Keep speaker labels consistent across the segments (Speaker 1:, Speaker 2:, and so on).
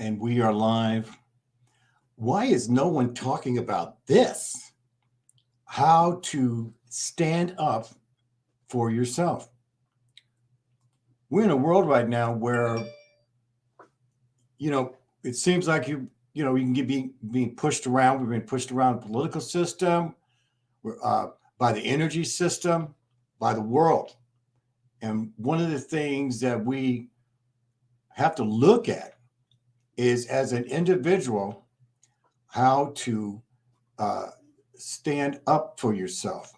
Speaker 1: and we are live. Why is no one talking about this? How to stand up for yourself. We're in a world right now where, it seems like you can get being pushed around. We've been pushed around the political system, by the energy system, by the world. And one of the things that we have to look at is, as an individual, how to stand up for yourself.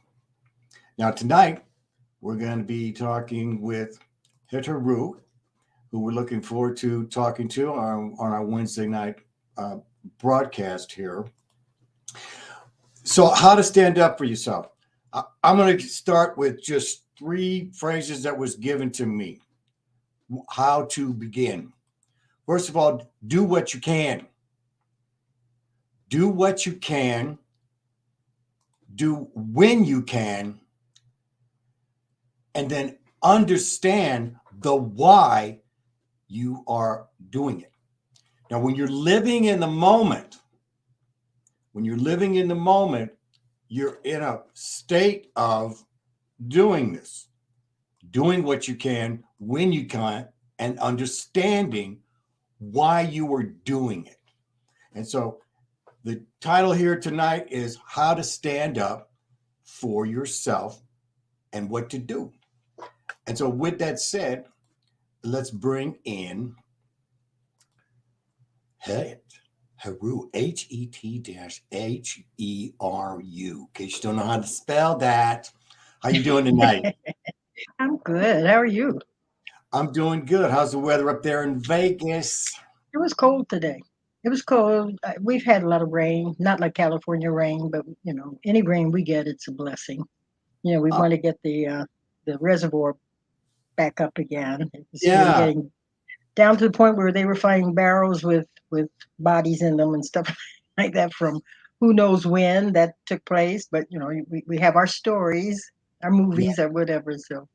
Speaker 1: Now, tonight, we're going to be talking with HET-HERU, who we're looking forward to talking to on our Wednesday night broadcast here. So, how to stand up for yourself. I'm going to start with just 3 phrases that was given to me. How to begin. First of all, do what you can. Do what you can. Do when you can. And then understand the why you are doing it. Now, when you're living in the moment, you're in a state of doing this, doing what you can, when you can, and understanding why you are doing it. And so the title here tonight is How to Stand Up for Yourself and What to Do. And so with that said, let's bring in HET-HERU, HET-HERU. In case you don't know how to spell that. How you doing tonight?
Speaker 2: I'm good. How are you?
Speaker 1: I'm doing good. How's the weather up there in Vegas?
Speaker 2: It was cold today. It was cold. We've had a lot of rain, not like California rain, but any rain we get, it's a blessing. We
Speaker 1: Uh,
Speaker 2: want to get the reservoir back up again. We were
Speaker 1: yeah.
Speaker 2: getting down to the point where they were finding barrels with bodies in them and stuff like that from who knows when that took place. But we have our stories, our
Speaker 1: Yeah.
Speaker 2: movies, or whatever. So,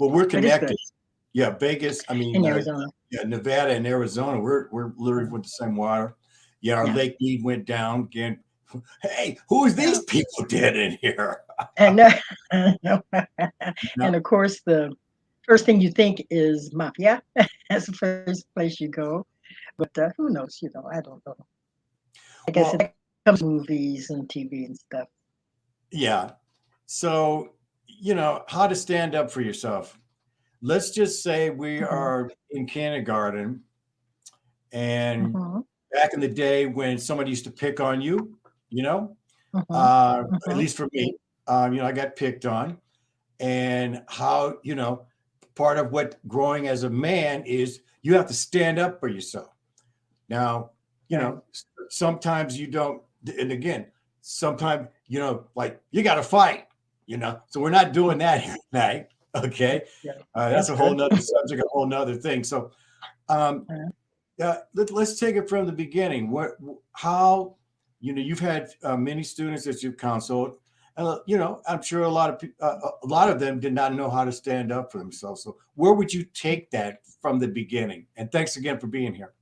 Speaker 1: Well, we're
Speaker 2: but it's good
Speaker 1: connected. Yeah, Vegas. I mean,
Speaker 2: in Arizona.
Speaker 1: yeah, Nevada and Arizona. We're literally with the same water. Yeah, our
Speaker 2: Yeah,
Speaker 1: lake need went down again. Hey, who's
Speaker 2: yeah.
Speaker 1: these people dead in here?
Speaker 2: And
Speaker 1: No,
Speaker 2: and of course, the first thing you think is mafia. That's the first place you go. But who knows? I don't know. I guess
Speaker 1: well,
Speaker 2: it comes from movies and TV and stuff.
Speaker 1: yeah. So, how to stand up for yourself. Let's just say we
Speaker 2: Hmm.
Speaker 1: are in kindergarten, and
Speaker 2: Hmm.
Speaker 1: back in the day when somebody used to pick on you, you know,
Speaker 2: Hmm.
Speaker 1: at
Speaker 2: Hmm.
Speaker 1: least for me, I got picked on, and how, part of what growing as a man is you have to stand up for yourself. Now,
Speaker 2: Right.
Speaker 1: sometimes you don't, and again, sometimes, like you got to fight, so we're not doing that here tonight. Okay.
Speaker 2: Yeah,
Speaker 1: That's
Speaker 2: that's
Speaker 1: a whole
Speaker 2: good.
Speaker 1: nother subject, a whole nother thing. So, um,
Speaker 2: Uh,
Speaker 1: let's take it from the beginning. How, you've had many students that you've counseled. I'm sure a lot of them did not know how to stand up for themselves. So, where would you take that from the beginning? And thanks again for being here.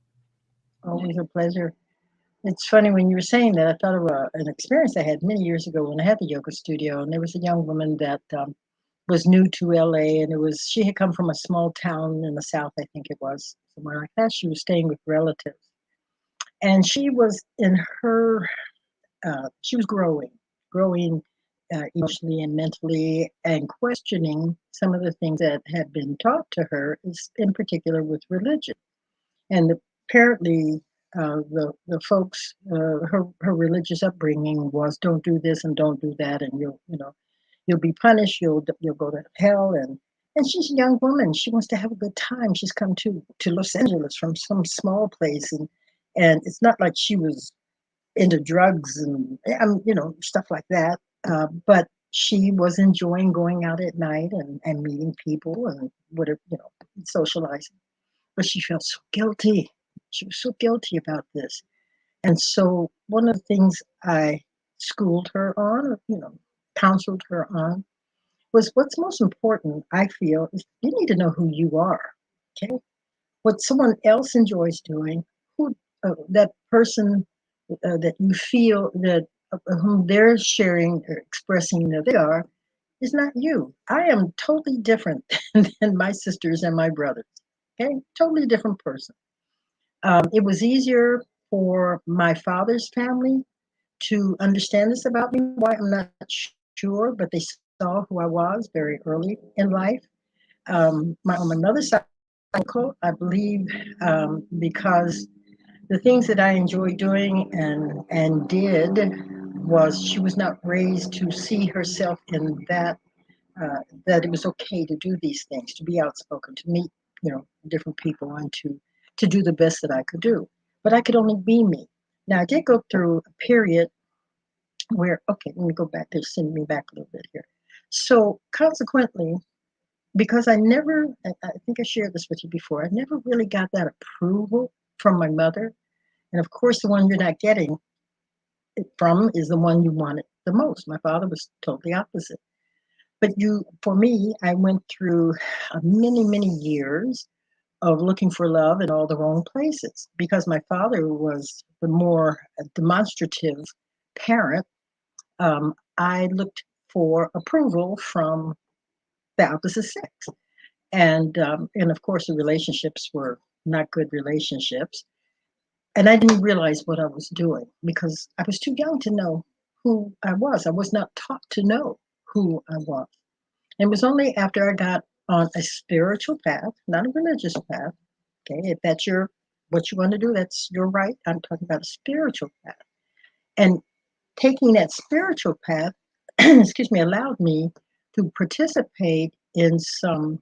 Speaker 2: Always a pleasure. It's funny when you were saying that. I thought of an experience I had many years ago when I had the yoga studio, and there was a young woman that was new to LA, and she had come from a small town in the South, I think it was, somewhere like that. She was staying with relatives, and she was in her she was growing emotionally and mentally, and questioning some of the things that had been taught to her, in particular with religion. And apparently, the folks, her religious upbringing was don't do this and don't do that, and you'll be punished. You'll go to hell. And she's a young woman. She wants to have a good time. She's come to Los Angeles from some small place, and it's not like she was into drugs and stuff like that. But she was enjoying going out at night and meeting people and whatever, socializing. But she felt so guilty. She was so guilty about this. And so one of the things I schooled her on, counseled her on, was what's most important, I feel, is you need to know who you are. Okay. What someone else enjoys doing, who that person that you feel that whom they're sharing or expressing that they are is not you. I am totally different than my sisters and my brothers. Okay, totally different person. It was easier for my father's family to understand this about me. Why I'm not sure, but they saw who I was very early in life. On my mother's side, uncle, I believe, because the things that I enjoyed doing and did was she was not raised to see herself in that that it was okay to do these things, to be outspoken, to meet different people, and to do the best that I could do. But I could only be me. Now I did go through a period where okay, let me go back. They're sending me back a little bit here. So consequently, because I think I shared this with you before, I never really got that approval from my mother. And of course, the one you're not getting it from is the one you wanted the most. My father was totally opposite. But for me, I went through many years of looking for love in all the wrong places because my father was the more demonstrative parent. I looked for approval from the opposite sex. And of course, the relationships were not good relationships. And I didn't realize what I was doing because I was too young to know who I was. I was not taught to know who I was. It was only after I got on a spiritual path, not a religious path. Okay, if that's what you want to do, that's your right. I'm talking about a spiritual path. And taking that spiritual path, excuse me, allowed me to participate in some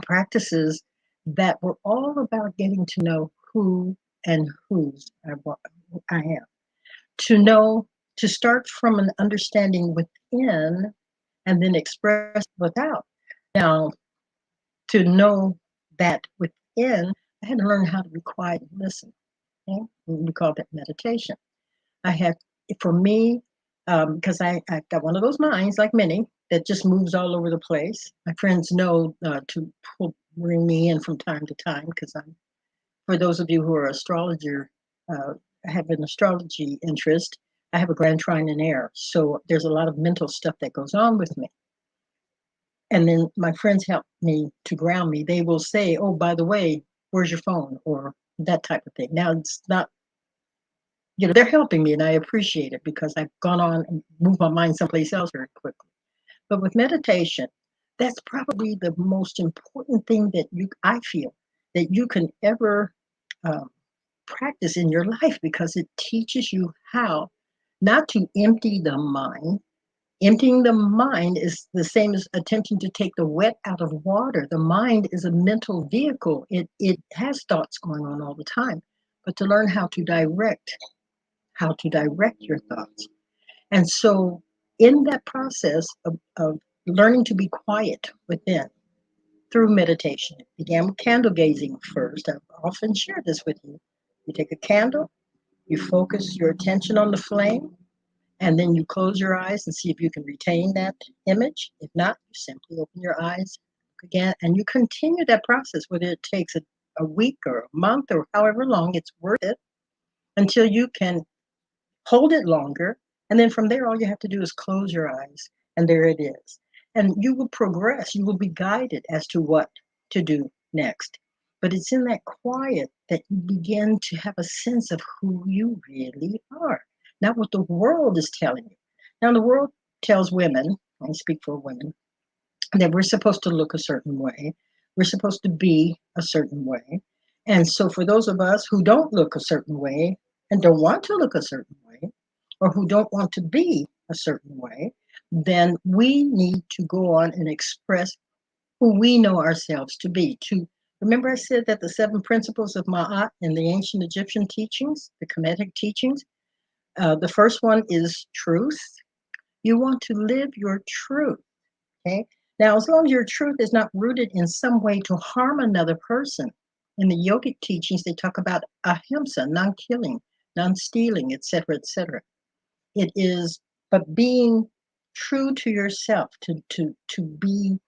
Speaker 2: practices that were all about getting to know who and whose I am. To know, to start from an understanding within and then express without. Now, to know that within, I had to learn how to be quiet and listen. Okay? We call that meditation. I had, for me, because I got one of those minds, like many, that just moves all over the place. My friends know to bring me in from time to time because for those of you who are astrologer, have an astrology interest, I have a grand trine in air. So there's a lot of mental stuff that goes on with me. And then my friends help me to ground me. They will say, oh, by the way, where's your phone? Or that type of thing. Now, it's not, they're helping me and I appreciate it because I've gone on and moved my mind someplace else very quickly. But with meditation, that's probably the most important thing that I feel that you can ever um, practice in your life because it teaches you how not to empty the mind. Emptying the mind is the same as attempting to take the wet out of water. The mind is a mental vehicle. It has thoughts going on all the time. But to learn how to direct your thoughts. And so in that process of learning to be quiet within through meditation, it began with candle gazing first. I've often shared this with you. You take a candle, you focus your attention on the flame, and then you close your eyes and see if you can retain that image. If not, you simply open your eyes again and you continue that process, whether it takes a week or a month or however long, it's worth it until you can hold it longer. And then from there, all you have to do is close your eyes and there it is. And you will progress. You will be guided as to what to do next. But it's in that quiet that you begin to have a sense of who you really are, not what the world is telling you. Now, the world tells women, I speak for women, that we're supposed to look a certain way. We're supposed to be a certain way. And so, for those of us who don't look a certain way and don't want to look a certain way, or who don't want to be a certain way, then we need to go on and express who we know ourselves to be. To remember, I said that the 7 principles of Ma'at in the ancient Egyptian teachings, the Kemetic teachings, the first one is truth. You want to live your truth. Okay. Now, as long as your truth is not rooted in some way to harm another person, in the yogic teachings, they talk about ahimsa, non-killing, non-stealing, etc., etc. It is, but being true to yourself, to be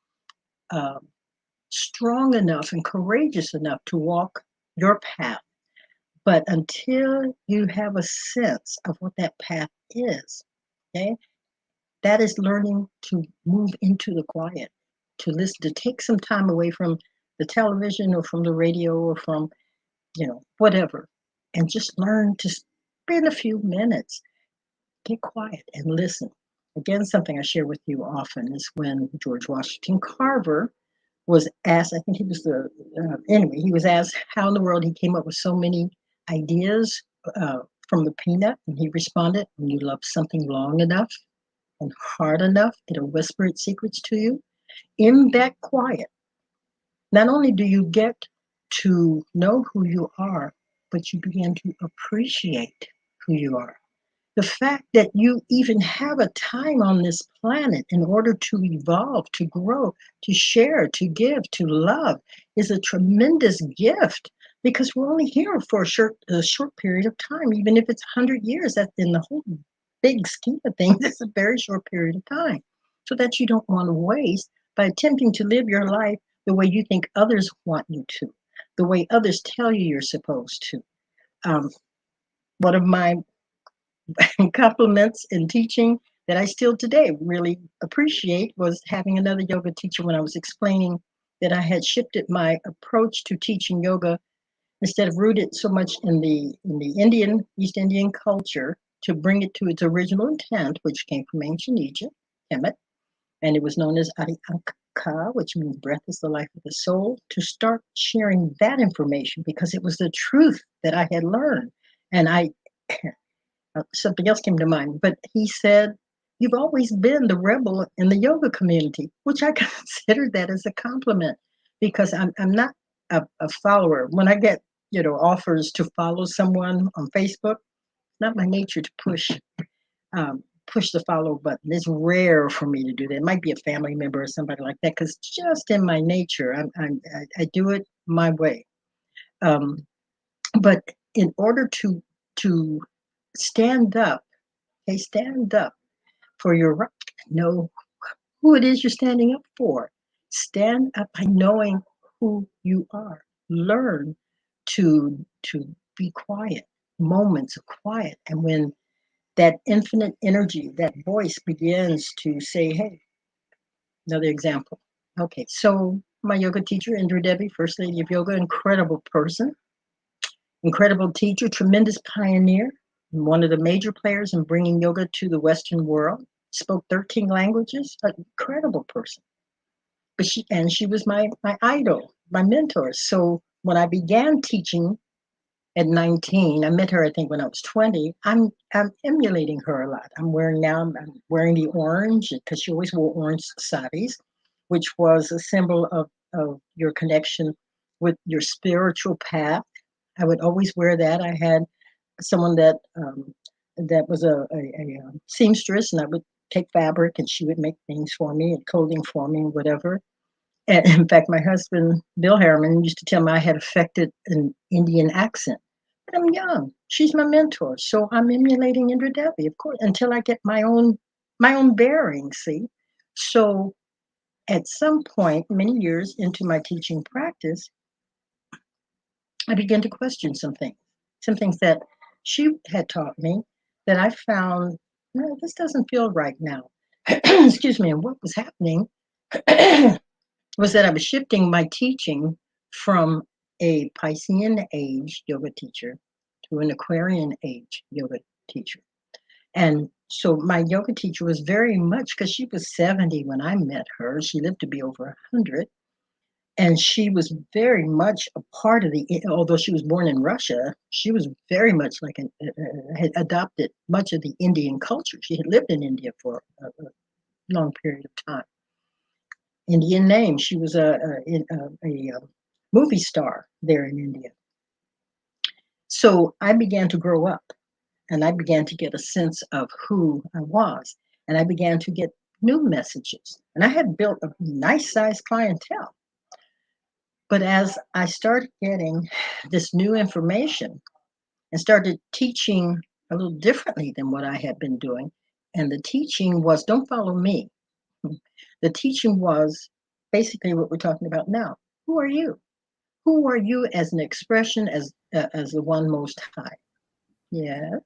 Speaker 2: strong enough and courageous enough to walk your path, But until you have a sense of what that path is, okay, that is learning to move into the quiet, to listen, to take some time away from the television or from the radio or from, whatever, and just learn to spend a few minutes, get quiet and listen. Again, something I share with you often is when George Washington Carver was asked, I think he was anyway, he was asked how in the world he came up with so many ideas from the peanut. And he responded, when you love something long enough and hard enough, it'll whisper its secrets to you. In that quiet, not only do you get to know who you are, but you begin to appreciate who you are. The fact that you even have a time on this planet in order to evolve, to grow, to share, to give, to love is a tremendous gift because we're only here for a short period of time. Even if it's 100 years, that in the whole big scheme of things, it's a very short period of time. So that you don't want to waste by attempting to live your life the way you think others want you to, the way others tell you you're supposed to. Um, one of my compliments in teaching that I still today really appreciate was having another yoga teacher when I was explaining that I had shifted my approach to teaching yoga instead of rooted so much in the Indian East Indian culture to bring it to its original intent, which came from ancient Egypt, Kemet, and it was known as Arianka, which means breath is the life of the soul, to start sharing that information because it was the truth that I had learned. And I something else came to mind, but he said, "You've always been the rebel in the yoga community," which I consider that as a compliment because I'm not a follower. When I get, offers to follow someone on Facebook, it's not my nature to push the follow button. It's rare for me to do that. It might be a family member or somebody like that because just in my nature, I do it my way. Um, but in order to stand up, okay, stand up for your right. Know who it is you're standing up for. Stand up by knowing who you are. Learn to be quiet, moments of quiet. And when that infinite energy, that voice begins to say, hey, another example. Okay, so my yoga teacher, Indra Devi, First Lady of Yoga, incredible person, incredible teacher, tremendous pioneer, one of the major players in bringing yoga to the Western world. Spoke 13 languages, an incredible person. But she was my idol, my mentor. So when I began teaching at 19, I met her I think when I was 20. I'm emulating her a lot. I'm wearing the orange because she always wore orange saris, which was a symbol of your connection with your spiritual path. I would always wear that. I had someone that was a seamstress, and I would take fabric, and she would make things for me and clothing for me and whatever. And in fact, my husband Bill Harriman used to tell me I had affected an Indian accent. But I'm young. She's my mentor, so I'm emulating Indra Devi, of course, until I get my own bearings. See, so at some point, many years into my teaching practice, I began to question some things that she had taught me that I found, no, this doesn't feel right now. Excuse me. And what was happening was that I was shifting my teaching from a Piscean age yoga teacher to an Aquarian age yoga teacher. And so my yoga teacher was very much, because she was 70 when I met her, she lived to be over 100. And she was very much a part of although she was born in Russia, she was very much like had adopted much of the Indian culture. She had lived in India for a long period of time. Indian name. She was a movie star there in India. So I began to grow up and I began to get a sense of who I was. And I began to get new messages. And I had built a nice sized clientele. But as I started getting this new information and started teaching a little differently than what I had been doing, and the teaching was don't follow me. The teaching was basically what we're talking about now. Who are you? who are you as an expression as the one most high? Yes.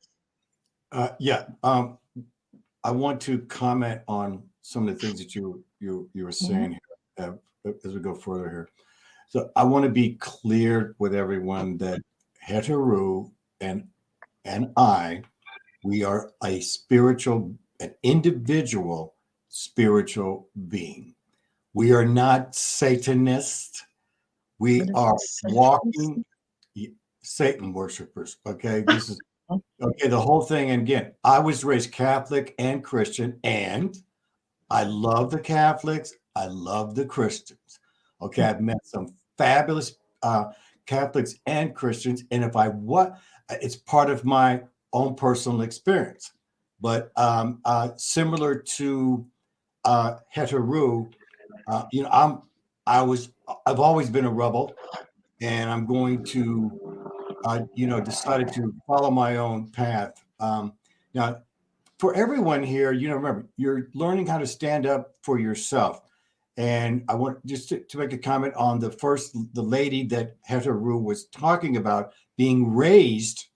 Speaker 1: Yeah. I want to comment on some of the things that you were
Speaker 2: Mhm.
Speaker 1: saying here as we go further here. So I want to be clear with everyone that HET-HERU and I, we are an individual spiritual being. We are not Satanists.
Speaker 2: What
Speaker 1: We
Speaker 2: is
Speaker 1: are
Speaker 2: this?
Speaker 1: walking Satan worshipers. Okay, this is okay. The whole thing. And again, I was raised Catholic and Christian, and I love the Catholics. I love the Christians. Okay, I've met some fabulous Catholics and Christians, and if I what, it's part of my own personal experience. But similar to HET-HERU, you know, I've always been a rebel, and I'm going to decided to follow my own path. Now, for everyone here, remember, you're learning how to stand up for yourself. And I want just to make a comment on the lady that HET-HERU was talking about being raised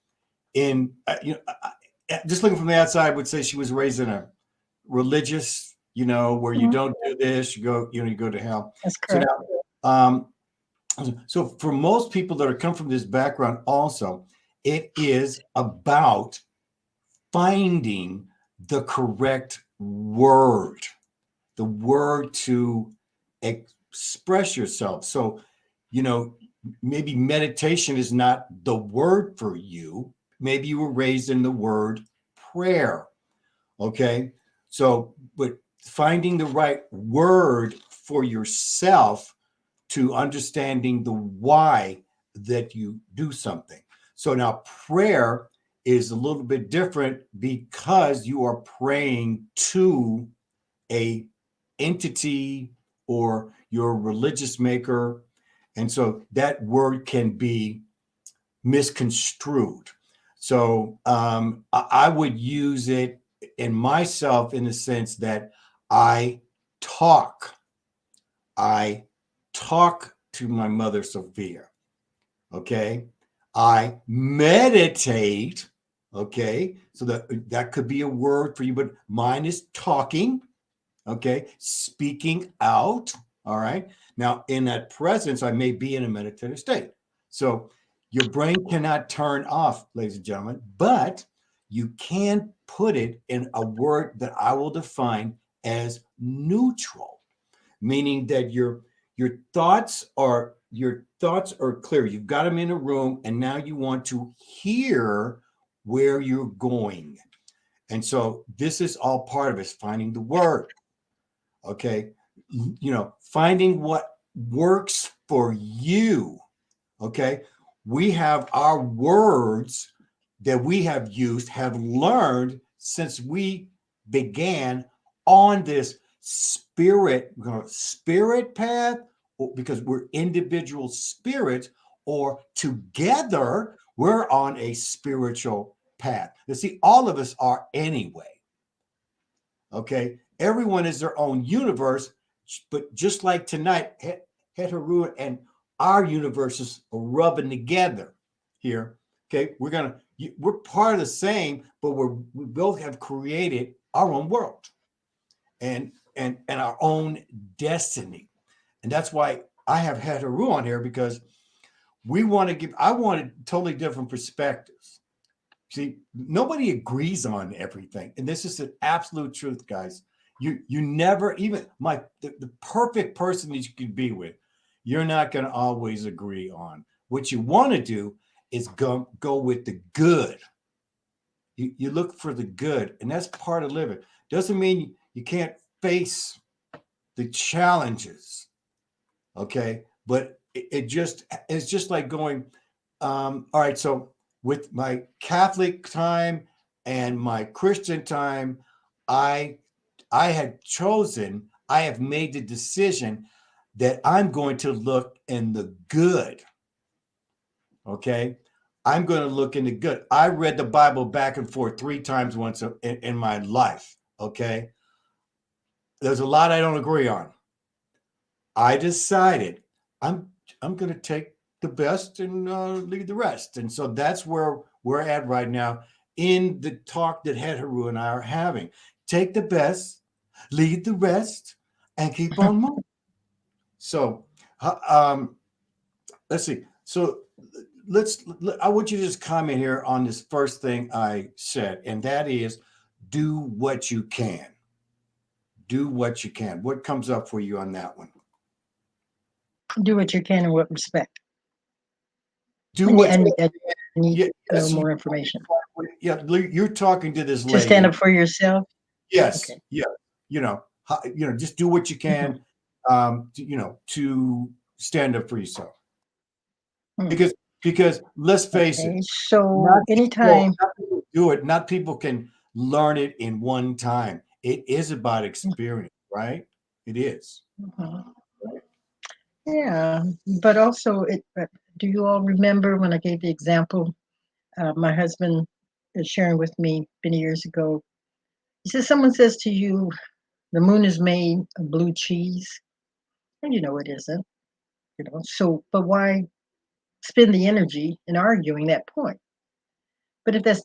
Speaker 1: in, just looking from the outside, I would say she was raised in a religious, where you
Speaker 2: Mhm.
Speaker 1: don't do this, you go to hell.
Speaker 2: That's
Speaker 1: So
Speaker 2: correct.
Speaker 1: now, so for most people that are come from this background, also, it is about finding the correct word, the word to express yourself. So, maybe meditation is not the word for you. Maybe you were raised in the word prayer. Okay. So, but finding the right word for yourself to understanding the why that you do something. So now prayer is a little bit different because you are praying to a entity or your religious maker. And so that word can be misconstrued. So I would use it in myself in the sense that I talk. I talk to my mother, Sophia. Okay. I meditate. Okay. So that could be a word for you, but mine is talking. Okay. Speaking out. All right. Now, in that presence, I may be in a meditative state. So your brain cannot turn off, ladies and gentlemen, but you can put it in a word that I will define as neutral, meaning that your thoughts are clear. You've got them in a room, and now you want to hear where you're going. And so this is all part of it, finding the word. Okay. Finding what works for you. Okay. We have our words that we have learned since we began on this spirit path, because we're individual spirits, or together we're on a spiritual path. You see, all of us are anyway. Okay. Everyone is their own universe, but just like tonight, HET-HERU and our universes are rubbing together here. Okay. We're part of the same, but we both have created our own world and our own destiny. And that's why I have HET-HERU on here, because I wanted totally different perspectives. See, nobody agrees on everything. And this is the absolute truth, guys. You never, even the perfect person that you could be with, you're not going to always agree on. What you want to do is go with the good. You look for the good, and that's part of living. Doesn't mean you can't face the challenges. Okay. But it's just like going, all right, so with my Catholic time and my Christian time, I I have made the decision that I'm going to look in the good. Okay. I'm going to look in the good. I read the Bible back and forth 3 times once in my life. Okay. There's a lot I don't agree on. I decided I'm I'm going to take the best and leave the rest. And so that's where we're at right now in the talk that Het-HERU and I are having. Take the best, leave the rest, and keep on moving. So, um, let's see. So I want you to just comment here on this first thing I said, and that is do what you can. Do what you can. What comes up for you on that one?
Speaker 2: Do what you can in what respect?
Speaker 1: Do
Speaker 2: And,
Speaker 1: what
Speaker 2: and
Speaker 1: you
Speaker 2: I need
Speaker 1: yeah,
Speaker 2: a little
Speaker 1: yes,
Speaker 2: more information.
Speaker 1: yeah, you're talking to this
Speaker 2: To stand
Speaker 1: lady.
Speaker 2: up for yourself?
Speaker 1: Yes,
Speaker 2: Okay.
Speaker 1: yeah, just do what you
Speaker 2: Mhm.
Speaker 1: can, to stand up for yourself.
Speaker 2: Hmm.
Speaker 1: Because let's face it,
Speaker 2: Okay. So anytime.
Speaker 1: not people do it, not people can learn it in one time. It is about experience, right? It is.
Speaker 2: Mhm. Yeah, but also, do you all remember when I gave the example? My husband is sharing with me many years ago. He says, someone says to you, the moon is made of blue cheese, and you know it isn't. So, but why spend the energy in arguing that point? But if that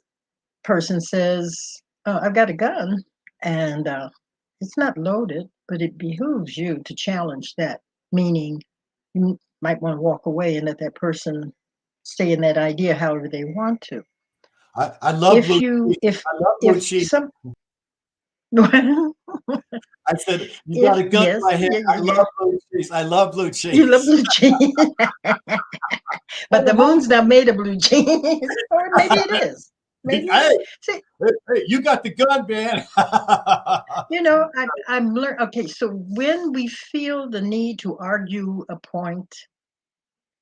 Speaker 2: person says, I've got a gun and it's not loaded, but it behooves you to challenge that, meaning you might want to walk away and let that person stay in that idea however they want to.
Speaker 1: I love
Speaker 2: If
Speaker 1: blue
Speaker 2: you,
Speaker 1: cheese. I love blue
Speaker 2: if
Speaker 1: cheese.
Speaker 2: some,
Speaker 1: I said, you got
Speaker 2: if
Speaker 1: a gun in
Speaker 2: yes,
Speaker 1: my head.
Speaker 2: yeah,
Speaker 1: I
Speaker 2: yeah,
Speaker 1: love blue cheese. I love blue
Speaker 2: you love
Speaker 1: cheese.
Speaker 2: blue cheese, but the moon's not made of blue cheese, or maybe it is.
Speaker 1: Hey,
Speaker 2: Maybe it is. See,
Speaker 1: hey, you got the gun, man.
Speaker 2: I'm learn. Okay, so when we feel the need to argue a point,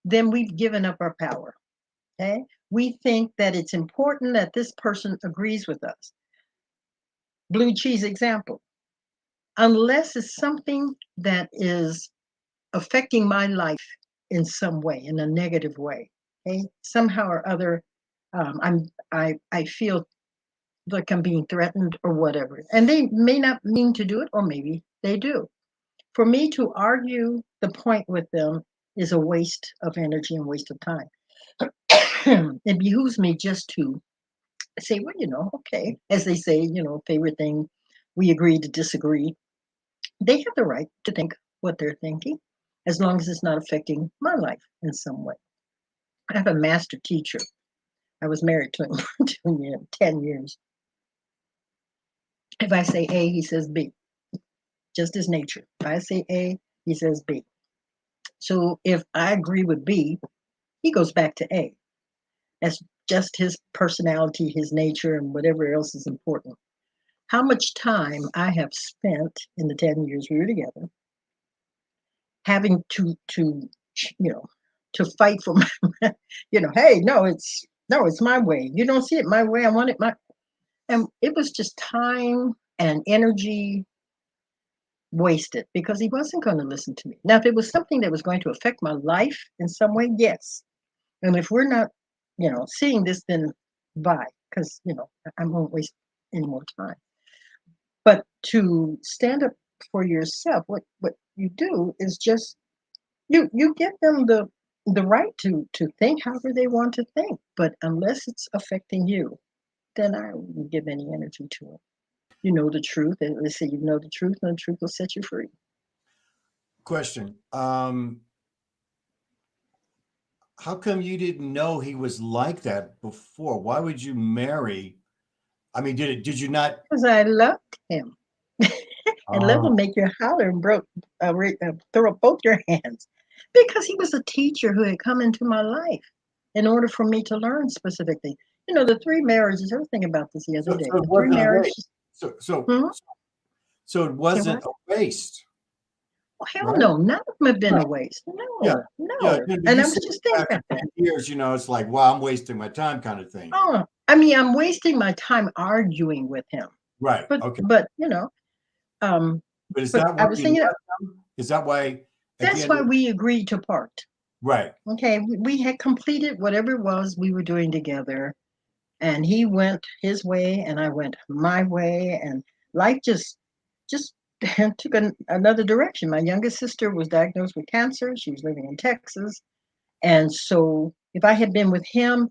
Speaker 2: then we've given up our power. Okay, we think that it's important that this person agrees with us. Blue cheese example. Unless it's something that is affecting my life in some way, in a negative way. Okay, somehow or other, I feel like I'm being threatened or whatever, and they may not mean to do it, or maybe they do. For me to argue the point with them is a waste of energy and waste of time. It behooves me just to say, well, okay, as they say, favorite thing, we agree to disagree. They have the right to think what they're thinking, as long as it's not affecting my life in some way. I have a master teacher. I was married to him for 10 years. If I say A, he says B, just his nature. If I say A, he says B. So if I agree with B, he goes back to A. That's just his personality, his nature, and whatever else is important. How much time I have spent in the 10 years we were together having to you know to fight for my, hey, no, it's my way. You don't see it my way. I want it my. And it was just time and energy wasted because he wasn't going to listen to me. Now, if it was something that was going to affect my life in some way, yes. And if we're not, seeing this, then bye, because I won't waste any more time. But to stand up for yourself, what you do is just you give them the right to think however they want to think. But unless it's affecting you, then I wouldn't give any energy to it. You know the truth, and they say you know the truth, and the truth will set you free.
Speaker 1: Question. How come you didn't know he was like that before? Why would you marry? I mean, did you not?
Speaker 2: Because I loved him. And love
Speaker 1: Oh,
Speaker 2: will make you holler and throw up both your hands. Because he was a teacher who had come into my life in order for me to learn specific things. The three marriages, I was thinking about this the other day.
Speaker 1: so it
Speaker 2: The three
Speaker 1: wasn't a waste.
Speaker 2: marriages,
Speaker 1: So so
Speaker 2: hmm?
Speaker 1: so it
Speaker 2: Say
Speaker 1: wasn't
Speaker 2: what?
Speaker 1: a waste,
Speaker 2: Oh, hell
Speaker 1: right?
Speaker 2: no, none of them have been
Speaker 1: Right.
Speaker 2: a waste.
Speaker 1: Yeah.
Speaker 2: No,
Speaker 1: Yeah.
Speaker 2: no.
Speaker 1: But
Speaker 2: And
Speaker 1: you
Speaker 2: I was
Speaker 1: said
Speaker 2: just thinking
Speaker 1: after
Speaker 2: about that.
Speaker 1: 10 years, it's like, wow, I'm wasting my time kind of thing.
Speaker 2: Oh, I mean, I'm wasting my time arguing with him.
Speaker 1: Right.
Speaker 2: But,
Speaker 1: Okay.
Speaker 2: but, um,
Speaker 1: But is
Speaker 2: but
Speaker 1: that
Speaker 2: I
Speaker 1: why
Speaker 2: was
Speaker 1: you
Speaker 2: thinking
Speaker 1: left him? Is that why at the
Speaker 2: that's
Speaker 1: end
Speaker 2: why
Speaker 1: of
Speaker 2: we agreed to part.
Speaker 1: right.
Speaker 2: Okay, we had completed whatever it was we were doing together, and he went his way, and I went my way, and life just took another direction. My youngest sister was diagnosed with cancer. She was living in Texas, And so if I had been with him,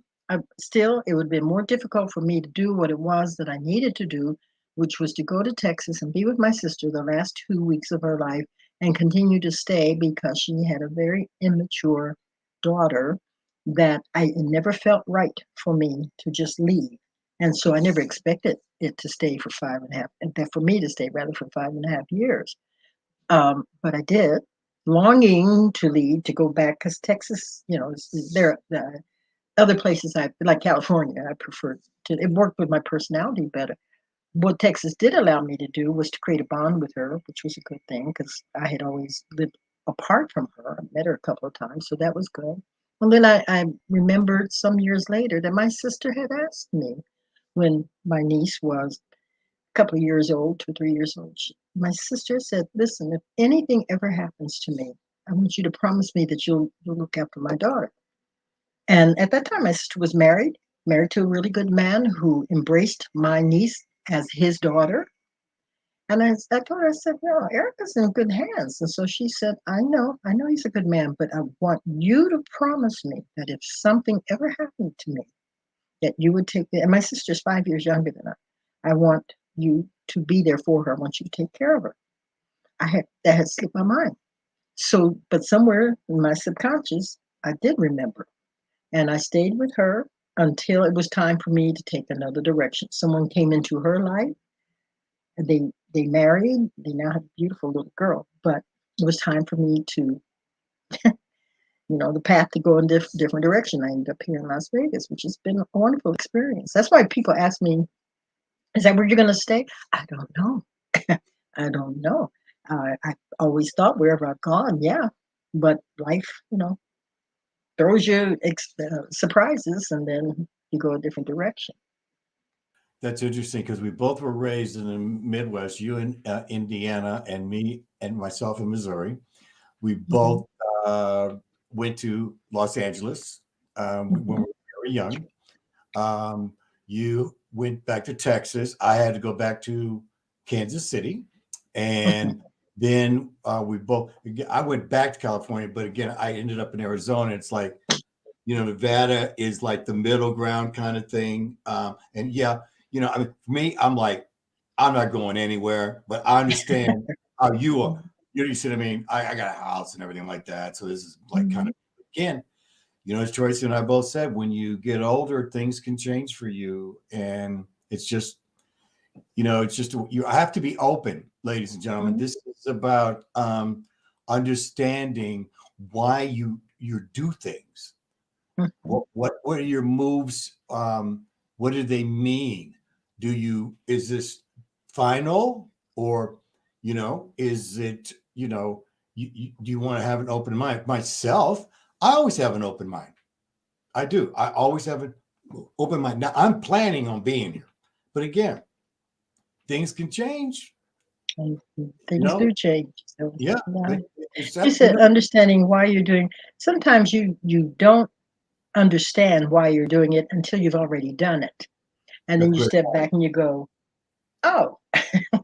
Speaker 2: still, it would have been more difficult for me to do what it was that I needed to do, which was to go to Texas and be with my sister the last 2 weeks of her life and continue to stay because she had a very immature daughter that it never felt right for me to just leave. And so I never expected it to stay for 5.5, and that for me to stay rather for 5.5 years. But I did, longing to leave to go back because Texas, there the other places I like California, I preferred to. It worked with my personality better. What Texas did allow me to do was to create a bond with her, which was a good thing because I had always lived apart from her. I met her a couple of times, so that was good. And then I remembered some years later that my sister had asked me when my niece was a couple of years old, 2 or 3 years old. My sister said, "Listen, if anything ever happens to me, I want you to promise me that you'll look after my daughter." And at that time, my sister was married to a really good man who embraced my niece as his daughter. And I told her, I said, "No, Erica's in good hands." And so she said, I know he's a good man, but I want you to promise me that if something ever happened to me, that you would take the, and my sister's 5 years younger than I want you to be there for her. I want you to take care of her. That had slipped my mind. So, but somewhere in my subconscious, I did remember. And I stayed with her until it was time for me to take another direction. Someone came into her life, and they married. They now have a beautiful little girl. But it was time for me to, the path to go in different direction. I ended up here in Las Vegas, which has been a wonderful experience. That's why people ask me, "Is that where you're going to stay?" I don't know. I don't know. I always thought wherever I've gone, yeah. But life, throws you surprises, and then you go a different direction.
Speaker 1: That's interesting because we both were raised in the Midwest. You in Indiana, and me and myself in Missouri. We
Speaker 2: Mhm.
Speaker 1: both went to Los Angeles when we
Speaker 2: Mhm.
Speaker 1: were very young. Um, you went back to Texas. I had to go back to Kansas City, and then we both. I went back to California, but again, I ended up in Arizona. It's like, Nevada is like the middle ground kind of thing. And yeah, I mean, for me, I'm like, I'm not going anywhere, but I understand how you are. You see what I mean? I got a house and everything like that. So this is like kind of,
Speaker 2: Mhm.
Speaker 1: again, as Joyce and I both said, when you get older, things can change for you. And it's just, you have to be open, ladies and gentlemen.
Speaker 2: Mhm.
Speaker 1: This is about understanding why you do things.
Speaker 2: Mhm.
Speaker 1: What are your moves? What do they mean? Is this final, or is it, do you want to have an open mind? Myself, I always have an open mind. I do. I always have an open mind. Now I'm planning on being here, but again, things can change.
Speaker 2: And
Speaker 1: You
Speaker 2: things
Speaker 1: know,
Speaker 2: do change. So,
Speaker 1: yeah.
Speaker 2: yeah.
Speaker 1: It's
Speaker 2: You
Speaker 1: that,
Speaker 2: said understanding why you're doing. Sometimes you don't understand why you're doing it until you've already done it, and then
Speaker 1: that's
Speaker 2: you
Speaker 1: great.
Speaker 2: step back and you go, "Oh,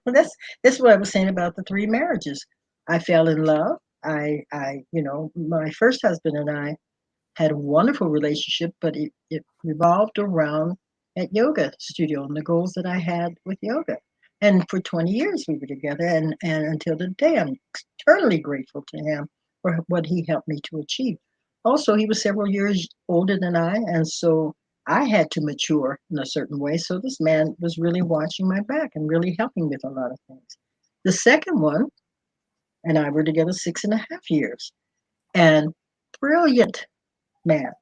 Speaker 2: that's what I was saying about the 3 marriages. I fell in love. My first husband and I had a wonderful relationship, but it revolved around at yoga studio and the goals that I had with yoga. And for 20 years we were together, and until today I'm eternally grateful to him for what he helped me to achieve. Also, he was several years older than I, and so I had to mature in a certain way. So this man was really watching my back and really helping with a lot of things. The second one and I were together 6.5 years, and brilliant man,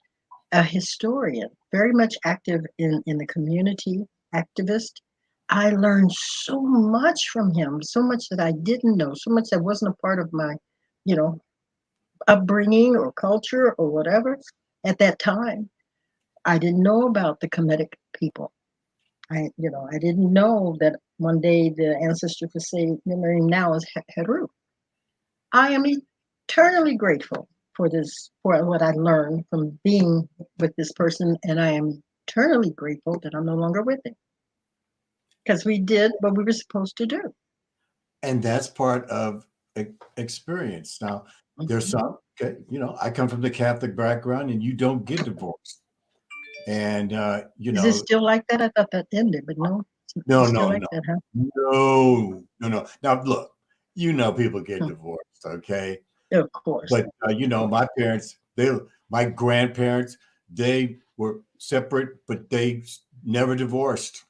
Speaker 2: a historian, very much active in the community, activist. I learned so much from him, so much that I didn't know, so much that wasn't a part of my, you know, upbringing or culture or whatever at that time. I didn't know about the Kemetic people. I didn't know that one day the ancestor for say memory now is HET-HERU. I am eternally grateful for what I learned from being with this person, and I am eternally grateful that I'm no longer with him because we did what we were supposed to do.
Speaker 1: And that's part of experience. Now, there's
Speaker 2: Mhm.
Speaker 1: some Okay, I come from the Catholic background, and you don't get divorced. And
Speaker 2: Is it still like that? I thought that ended, but no,
Speaker 1: no,
Speaker 2: it's still
Speaker 1: no,
Speaker 2: like
Speaker 1: no,
Speaker 2: that, huh?
Speaker 1: no, no, no. Now look, people get
Speaker 2: Hmm.
Speaker 1: divorced, okay?
Speaker 2: Of course.
Speaker 1: But my parents, my grandparents, they were separate, but they never divorced.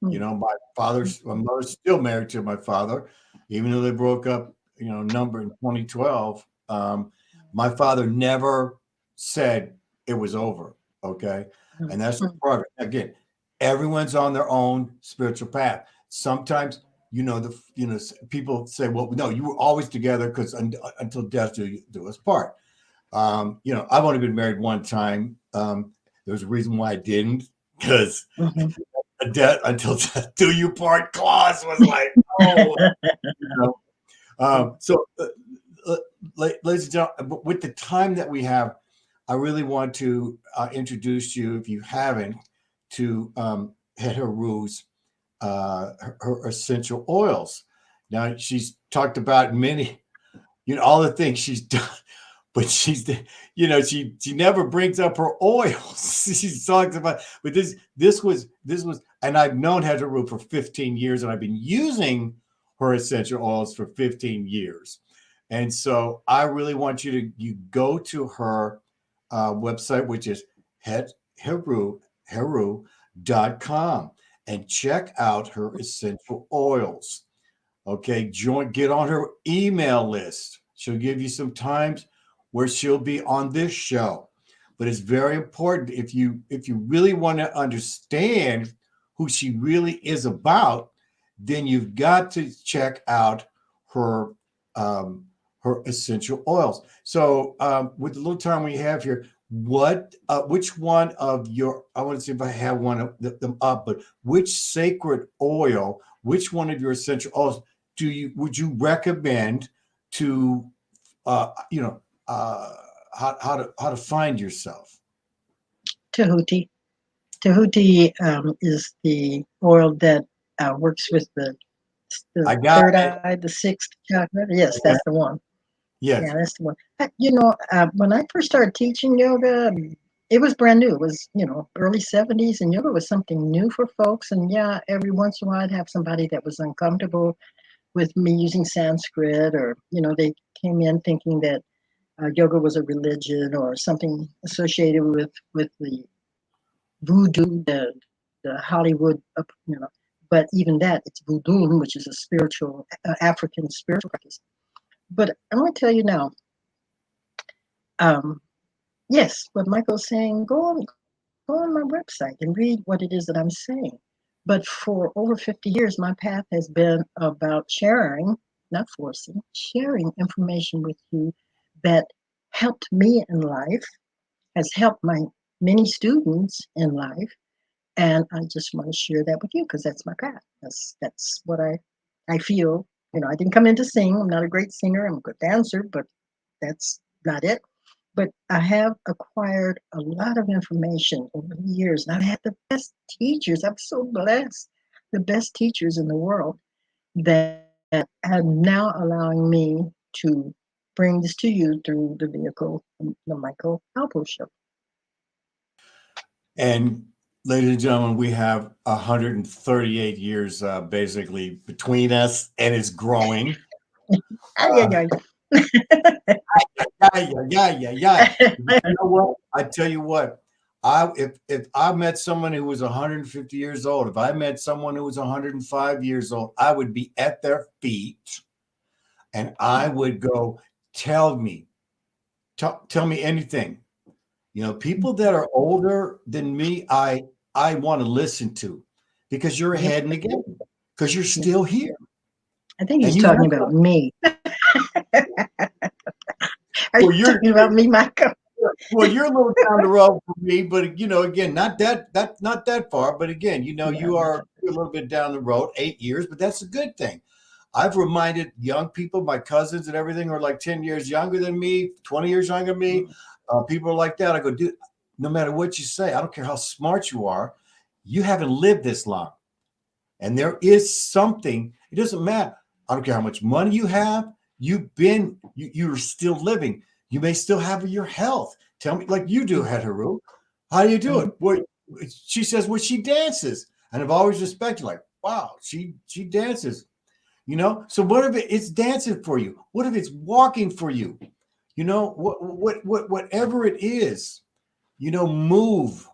Speaker 2: Hmm.
Speaker 1: My mother's still married to my father, even though they broke up, number in 2012. My father never said it was over. Okay.
Speaker 2: Hmm.
Speaker 1: And that's the
Speaker 2: Hmm.
Speaker 1: part. Again, everyone's on their own spiritual path. Sometimes, people say, well, no, you were always together because until death do us part. I've only been married one time. There's a reason why I didn't, because
Speaker 2: Hmm.
Speaker 1: a debt until death do you part clause was like, oh, you know. So, uh, ladies and gentlemen, with the time that we have, I really want to introduce you, if you haven't, to HET-HERU's her essential oils. Now, she's talked about many, all the things she's done, but she never brings up her oils. She talks about, but this was, and I've known HET-HERU for 15 years, and I've been using her essential oils for 15 years. And so I really want you go to her website, which is heru.com, and check out her essential oils. Okay, get on her email list. She'll give you some times where she'll be on this show. But it's very important, if you really want to understand who she really is about, then you've got to check out her her essential oils. So with the little time we have here, which one of your, I want to see if I have one of them up, but which sacred oil, which one of your essential oils would you recommend to uh you know uh how to find yourself?
Speaker 2: Tahuti. Tahuti is the oil that works with the
Speaker 1: I got
Speaker 2: third
Speaker 1: it.
Speaker 2: eye, the sixth chakra. Yes,
Speaker 1: Yeah.
Speaker 2: that's the one. Yeah,
Speaker 1: Yes.
Speaker 2: that's the one. When I first started teaching yoga, it was brand new. It was, early 70s, and yoga was something new for folks. And yeah, every once in a while I'd have somebody that was uncomfortable with me using Sanskrit, or, they came in thinking that yoga was a religion or something associated with the voodoo, the Hollywood, but even that, it's voodoo, which is a spiritual, African spiritual practice. But I want to tell you now, um, yes, what Michael's saying, go on my website and read what it is that I'm saying. But for over 50 years, my path has been about sharing, not forcing, sharing information with you that helped me in life, has helped my many students in life. And I just want to share that with you because that's my path. That's what I feel. I didn't come in to sing. I'm not a great singer. I'm a good dancer, but that's not it. But I have acquired a lot of information over the years, and I've had the best teachers. I'm so blessed. The best teachers in the world that are now allowing me to bring this to you through the vehicle, the Michael Alpo Show.
Speaker 1: And ladies and gentlemen, we have 138 years basically between us, and it's growing.
Speaker 2: Ay, ay,
Speaker 1: uh,
Speaker 2: ay.
Speaker 1: yeah, yeah, yeah, yeah. You know what? I tell you what. If I met someone who was 150 years old, if I met someone who was 105 years old, I would be at their feet, and I would go, tell me anything. People that are older than me, I want to listen to, because you're
Speaker 2: Yep,
Speaker 1: ahead in the game, because you're
Speaker 2: yep.
Speaker 1: still here,
Speaker 2: I think
Speaker 1: and
Speaker 2: he's
Speaker 1: you have
Speaker 2: talking about me. Are you
Speaker 1: well, you're
Speaker 2: talking about me, Michael?
Speaker 1: you're a little down the road for me, but again, not that far, but again,
Speaker 2: Yeah,
Speaker 1: you're a little bit down the road, 8 years, but that's a good thing. I've reminded young people, my cousins and everything, are like 10 years younger than me, 20 years younger than me. People are like that. I go, dude, no matter what you say, I don't care how smart you are, you haven't lived this long. And there is something, it doesn't matter. I don't care how much money you have, you're still living. You may still have your health. Tell me, like you do, HET-HERU. How do you do it? What she says, well, she dances. And I've always respected, like, wow, she dances. So what if it's dancing for you? What if it's walking for you? Whatever it is, move.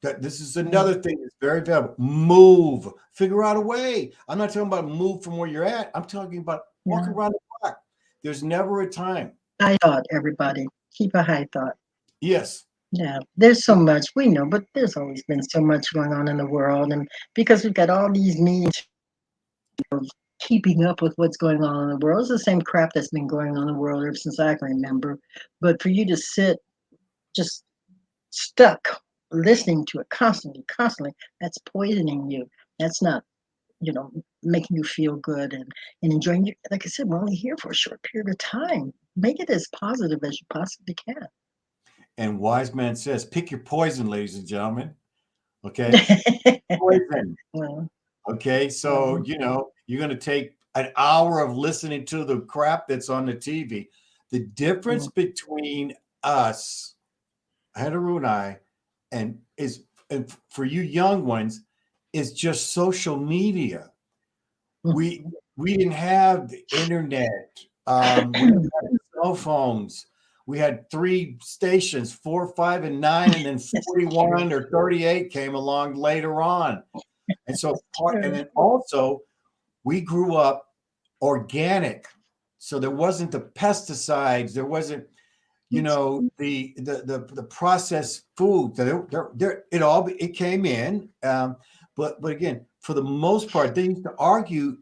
Speaker 1: That this is another thing that's very valuable. Move. Figure out a way. I'm not talking about move from where you're at. I'm talking about walk
Speaker 2: Yeah.
Speaker 1: around the block. There's never a time.
Speaker 2: High thought, everybody. Keep a high thought.
Speaker 1: Yes.
Speaker 2: Yeah, there's so much we know, but there's always been so much going on in the world, and because we've got all these meetings keeping up with what's going on in the world, it's the same crap that's been going on in the world ever since I can remember. But for you to sit just stuck listening to it constantly, that's poisoning you. That's not, making you feel good and enjoying you. Like I said, we're only here for a short period of time. Make it as positive as you possibly can.
Speaker 1: And wise man says, pick your poison, ladies and gentlemen. Okay. Poison.
Speaker 2: Well,
Speaker 1: Okay. So, you're going to take an hour of listening to the crap that's on the TV. The difference between us, HET-HERU and I, and for you young ones, is just social media. We didn't have the internet. We didn't have cell phones. We had 3 stations, 4, 5, and 9, and then 41 or 38 came along later on. And so and then also we grew up organic. So there wasn't the pesticides, there wasn't, the processed food. It came in. But again, for the most part, they used to argue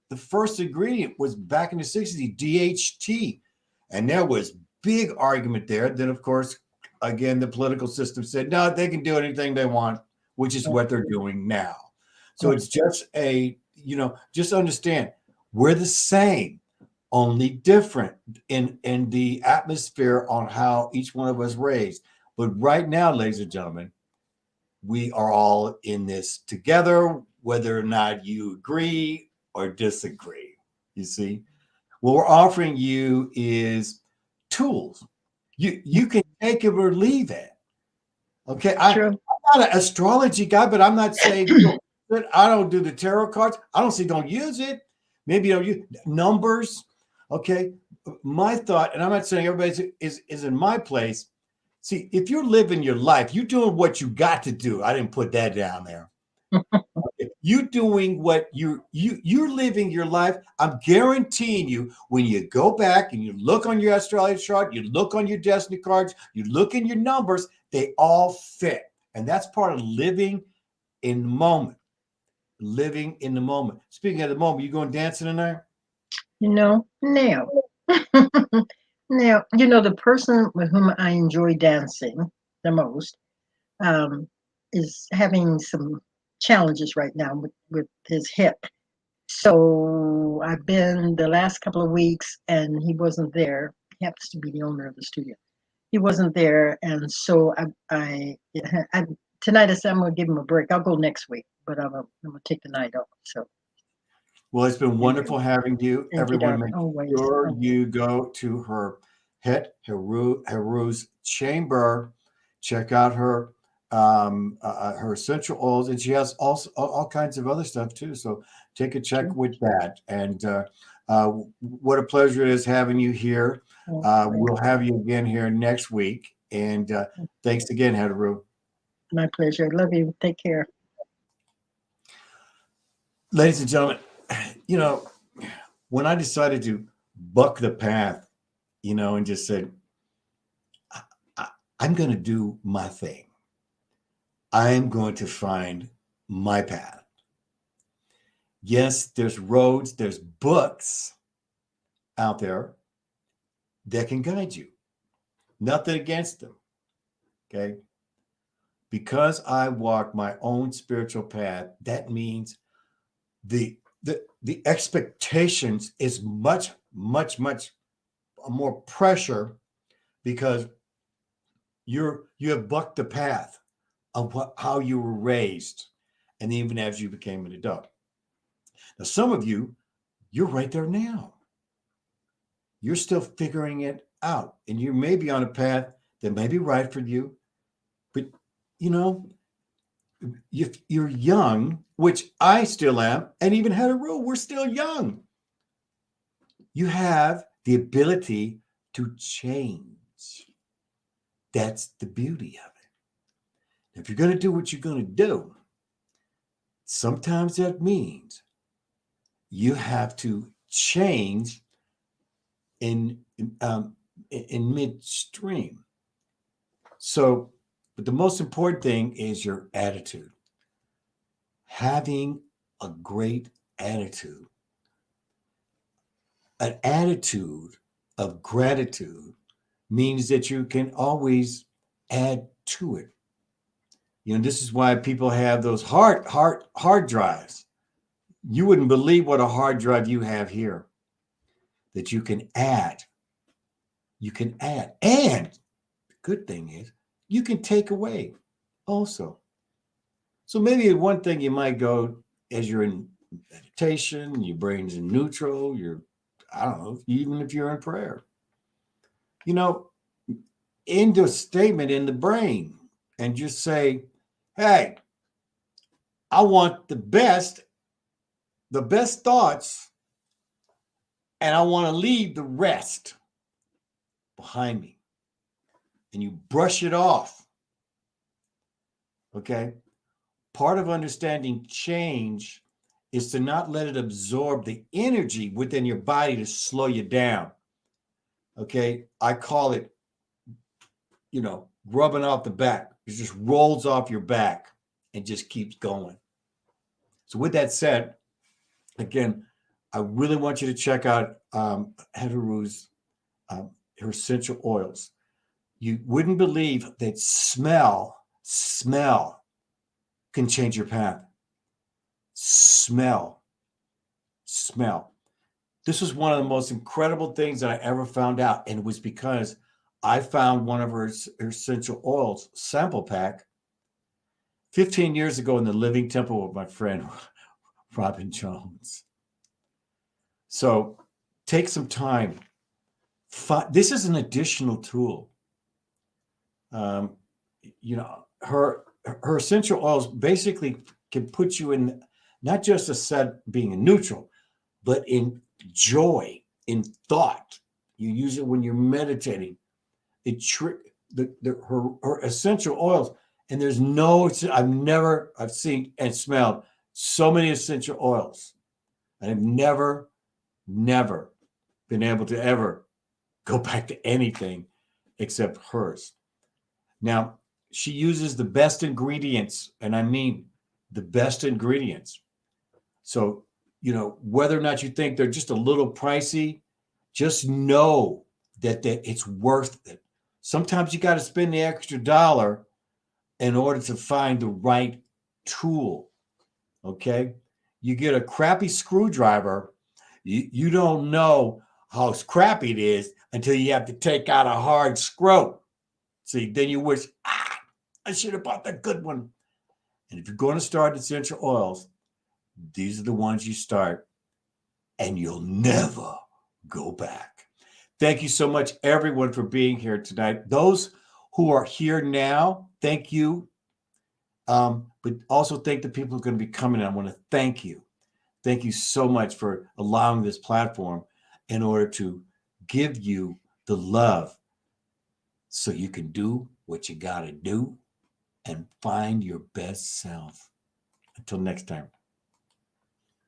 Speaker 1: the first ingredient was back in the 60s, DHT. And there was big argument there. Then, of course, again, the political system said, no, they can do anything they want, which is what they're doing now. So it's just just understand we're the same, only different in the atmosphere on how each one of us raised. But right now, ladies and gentlemen, we are all in this together, whether or not you agree or disagree. You see, what we're offering you is tools. You can take it or leave it. Okay, I'm not an astrology guy, but I'm not saying I don't do the tarot cards. I don't say don't use it. Maybe you don't use numbers. Okay, my thought, and I'm not saying everybody is in my place. See, if you're living your life, you're doing what you got to do. I didn't put that down there. You're doing what you're living your life. I'm guaranteeing you, when you go back and you look on your astrology chart, you look on your destiny cards, you look in your numbers, they all fit. And that's part of living in the moment. Living in the moment. Speaking of the moment, you going dancing tonight?
Speaker 2: now. Now, the person with whom I enjoy dancing the most is having some challenges right now with his hip. So I've been the last couple of weeks and he wasn't there. He happens to be the owner of the studio. He wasn't there. And so I tonight I said I'm going to give him a break. I'll go next week, but I'm going to take the night off. So.
Speaker 1: Well, it's been wonderful having you.
Speaker 2: Thank
Speaker 1: Everyone,
Speaker 2: you,
Speaker 1: make
Speaker 2: always.
Speaker 1: sure you go to her HET-HERU's chamber. Check out her essential oils, and she has also all kinds of other stuff too. So take a check with that. And what a pleasure it is having you here. We'll have you again here next week. And thanks again, HET-HERU.
Speaker 2: My pleasure. Love you. Take care.
Speaker 1: Ladies and gentlemen, when I decided to buck the path, and just said, I'm going to do my thing. I'm going to find my path. Yes, there's roads, there's books out there that can guide you. Nothing against them. Okay. Because I walk my own spiritual path, that means the expectations is much more pressure, because you have bucked the path of how you were raised, and even as you became an adult. Now, some of you're right there now. You're still figuring it out. And you may be on a path that may be right for you, but you know, if you're young, which I still am, and even HET-HERU, we're still young. You have the ability to change. That's the beauty of it. If you're going to do what you're going to do, sometimes that means you have to change in midstream. So, but the most important thing is your attitude. Having a great attitude, an attitude of gratitude, means that you can always add to it. This is why people have those hard drives. You wouldn't believe what a hard drive you have here that you can add. You can add. And the good thing is you can take away also. So maybe one thing you might go as you're in meditation, your brain's in neutral, I don't know, even if you're in prayer, end a statement in the brain and just say, hey, I want the best thoughts, and I want to leave the rest behind me. And you brush it off. Okay? Part of understanding change is to not let it absorb the energy within your body to slow you down. Okay? I call it, rubbing off the back. It just rolls off your back and just keeps going. So with that said, again, I really want you to check out HET-HERU's her essential oils. You wouldn't believe that smell can change your path. Smell. This was one of the most incredible things that I ever found out, and it was because I found one of her essential oils sample pack 15 years ago in the Living Temple with my friend Robin Jones. So take some time. This is an additional tool. Her essential oils basically can put you in not just a set being a neutral, but in joy, in thought. You use it when you're meditating. Her essential oils, and I've seen and smelled so many essential oils. And I've never been able to ever go back to anything except hers. Now, she uses the best ingredients, and I mean the best ingredients. So, whether or not you think they're just a little pricey, just know that it's worth it. Sometimes you got to spend the extra $1 in order to find the right tool. Okay? You get a crappy screwdriver, you don't know how crappy it is until you have to take out a hard screw. See, then you wish, I should have bought the good one. And if you're going to start essential oils, these are the ones you start, and you'll never go back. Thank you so much, everyone, for being here tonight. Those who are here now, thank you. But also thank the people who are going to be coming. I want to thank you. Thank you so much for allowing this platform in order to give you the love so you can do what you got to do and find your best self. Until next time.